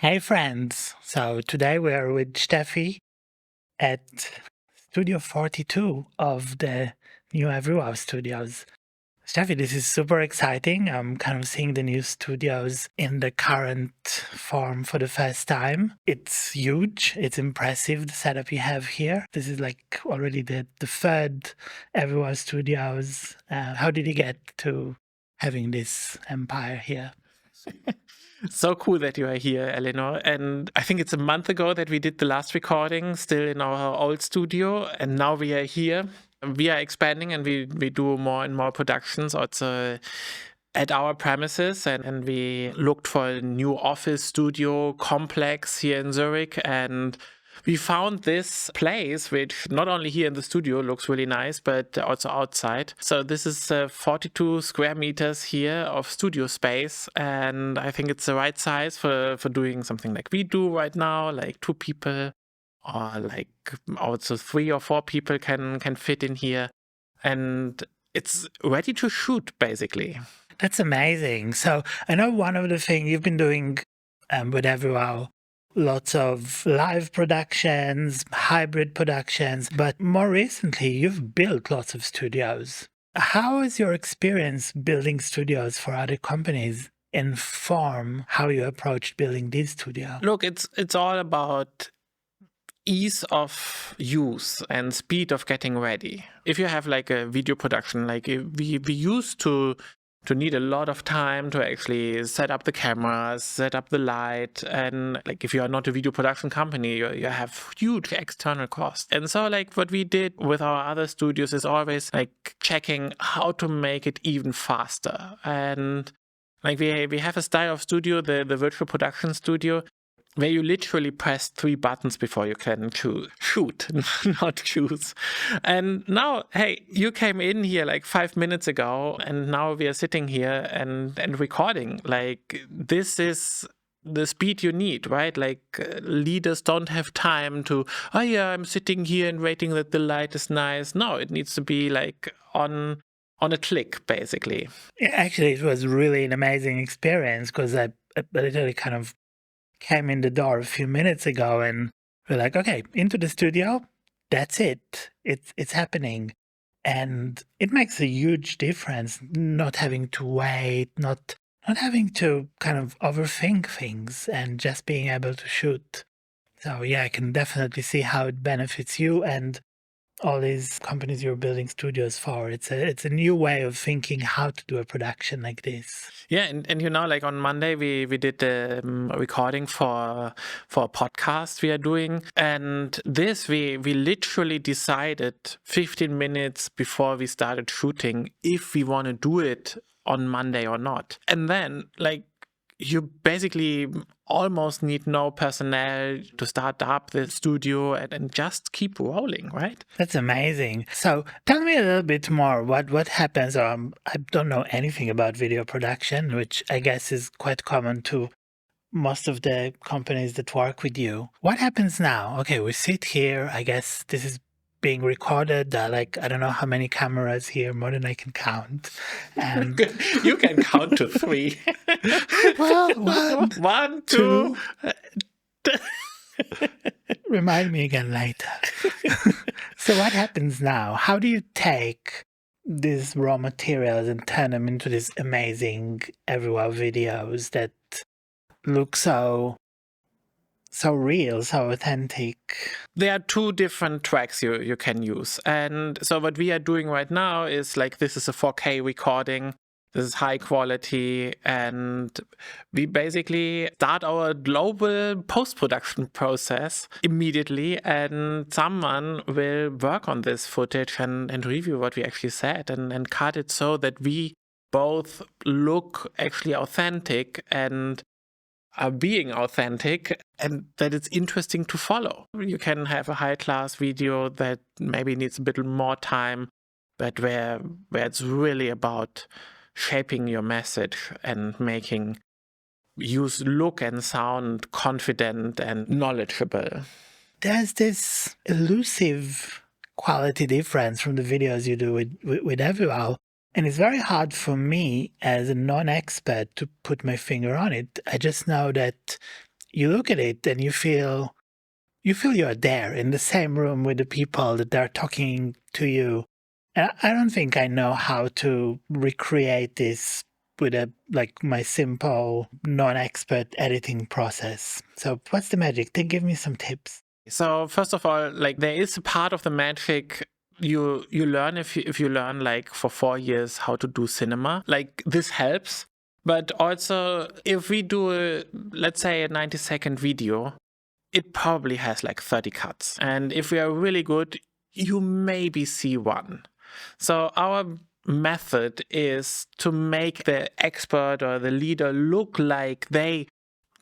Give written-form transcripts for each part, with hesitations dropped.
Hey friends, so today we are with Steffi at Studio 42 of the new EVERYWOW studios. Steffi, this is super exciting. I'm kind of seeing the new studios in the current form for the first time. It's huge, it's impressive, the setup you have here. This is like already the third EVERYWOW studios. How did you get to having this empire here? So cool that you are here, Eleanor. And I think it's a month ago that we did the last recording, still in our old studio. And now we are here. We are expanding and we do more and more productions also at our premises. And we looked for a new office studio complex here in Zurich. And we found this place, which not only here in the studio looks really nice, but also outside. So this is 42 square meters here of studio space. And I think it's the right size for doing something like we do right now, like 2 people or like also 3 or 4 people can fit in here. And it's ready to shoot, basically. That's amazing. So I know one of the things you've been doing with EVERYWOW, lots of live productions, hybrid productions, but more recently you've built lots of studios. How is your experience building studios for other companies inform how you approached building this studio? Look, it's all about ease of use and speed of getting ready. If you have like a video production, like we used to need a lot of time to actually set up the cameras, set up the light, and like if you are not a video production company, you have huge external costs. And so like what we did with our other studios is always like checking how to make it even faster. And like we have a style of studio, the virtual production studio, where you literally press 3 buttons before you can shoot, not choose. And now, hey, you came in here like 5 minutes ago, and now we are sitting here and recording. Like, this is the speed you need, right? Like, leaders don't have time to, oh yeah, I'm sitting here and waiting that the light is nice. No, it needs to be like on a click, basically. Yeah, actually, it was really an amazing experience because I literally kind of came in the door a few minutes ago and we're like, okay, into the studio, that's it. It's happening. And it makes a huge difference not having to wait, not having to kind of overthink things and just being able to shoot. So yeah, I can definitely see how it benefits you and all these companies you're building studios for. It's a new way of thinking how to do a production like this. Yeah, and you know, like on Monday we did the recording for a podcast we are doing, and this we literally decided 15 minutes before we started shooting if we want to do it on Monday or not. And then like you basically almost need no personnel to start up the studio and just keep rolling, right? That's amazing. So tell me a little bit more. What happens? I don't know anything about video production, which I guess is quite common to most of the companies that work with you. What happens now? Okay, we sit here. I guess this is being recorded. Like, I don't know how many cameras here, more than I can count. And You can count to 3. well, 1, 2. Remind me again later. So what happens now? How do you take these raw materials and turn them into these amazing EVERYWOW videos that look so real, so authentic? There are 2 different tracks you can use. And so what we are doing right now is like, this is a 4K recording. This is high quality, and we basically start our global post-production process immediately, and someone will work on this footage and review what we actually said and cut it so that we both look actually authentic and are being authentic, and that it's interesting to follow. You can have a high-class video that maybe needs a bit more time, but where it's really about shaping your message and making you look and sound confident and knowledgeable. There's this elusive quality difference from the videos you do with EVERYWOW. And it's very hard for me as a non-expert to put my finger on it. I just know that you look at it and you feel you're there in the same room with the people that they're talking to you. And I don't think I know how to recreate this with my simple non-expert editing process. So what's the magic? Give me some tips. So first of all, like there is a part of the magic you learn if you learn like for 4 years how to do cinema. Like this helps. But also if we do let's say a 90-second video, it probably has like 30 cuts. And if we are really good, you maybe see one. So our method is to make the expert or the leader look like they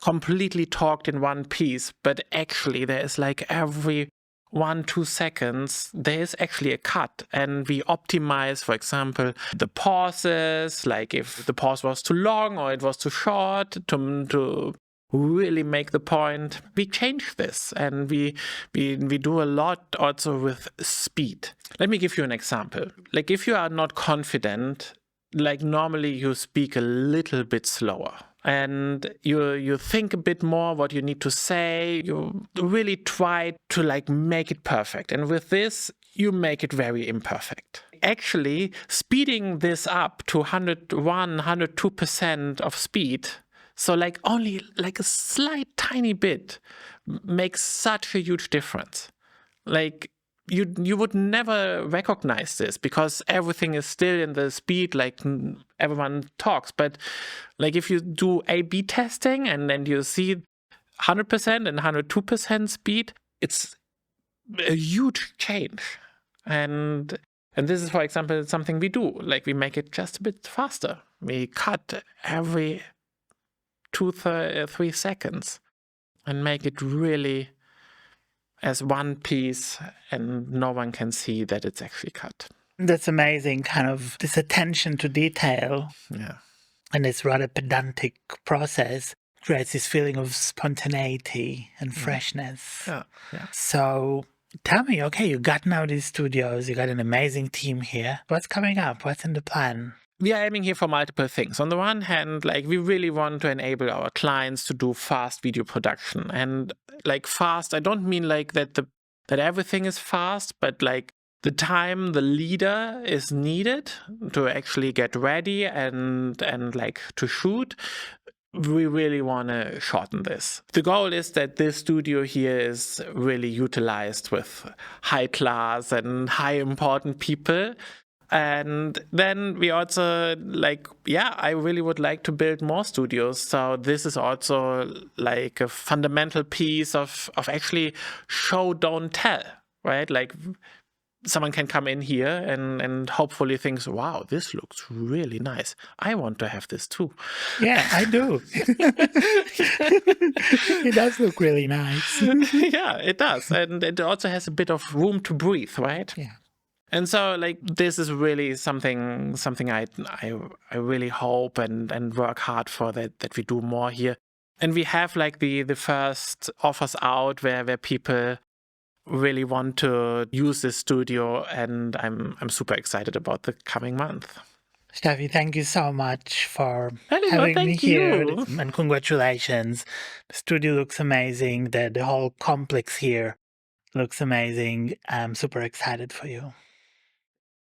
completely talked in one piece, but actually there is like every 1-2 seconds there is actually a cut, and we optimize, for example, the pauses, like if the pause was too long or it was too short, to really make the point. We change this, and we do a lot also with speed. Let me give you an example. Like if you are not confident, like normally you speak a little bit slower and you think a bit more what you need to say. You really try to like make it perfect, and with this you make it very imperfect. Actually speeding this up to 101, 102% of speed, so like only like a slight tiny bit, makes such a huge difference. Like you would never recognize this because everything is still in the speed like everyone talks. But like if you do A/B testing and then you see 100% and 102% speed, it's a huge change. And this is, for example, something we do. Like we make it just a bit faster. We cut every 2-3 seconds and make it really as one piece, and no one can see that it's actually cut. That's amazing, kind of this attention to detail. Yeah. And this rather pedantic process creates this feeling of spontaneity and freshness. Yeah. Yeah. So tell me, okay, you got now these studios, you got an amazing team here. What's coming up? What's in the plan? We are aiming here for multiple things. On the one hand, like we really want to enable our clients to do fast video production. And like fast, I don't mean like that everything is fast, but like the time the leader is needed to actually get ready and like to shoot, we really want to shorten this. The goal is that this studio here is really utilized with high class and high important people. And then we also like, I really would like to build more studios. So this is also like a fundamental piece of actually show, don't tell, right? Like someone can come in here and hopefully thinks, wow, this looks really nice. I want to have this too. Yeah, I do. It does look really nice. Yeah, it does. And it also has a bit of room to breathe, right? Yeah. And so like this is really something I really hope and work hard for, that we do more here. And we have like the first offers out where people really want to use this studio, and I'm super excited about the coming month. Steffi, thank you so much for having me here. And congratulations. The studio looks amazing. The whole complex here looks amazing. I'm super excited for you.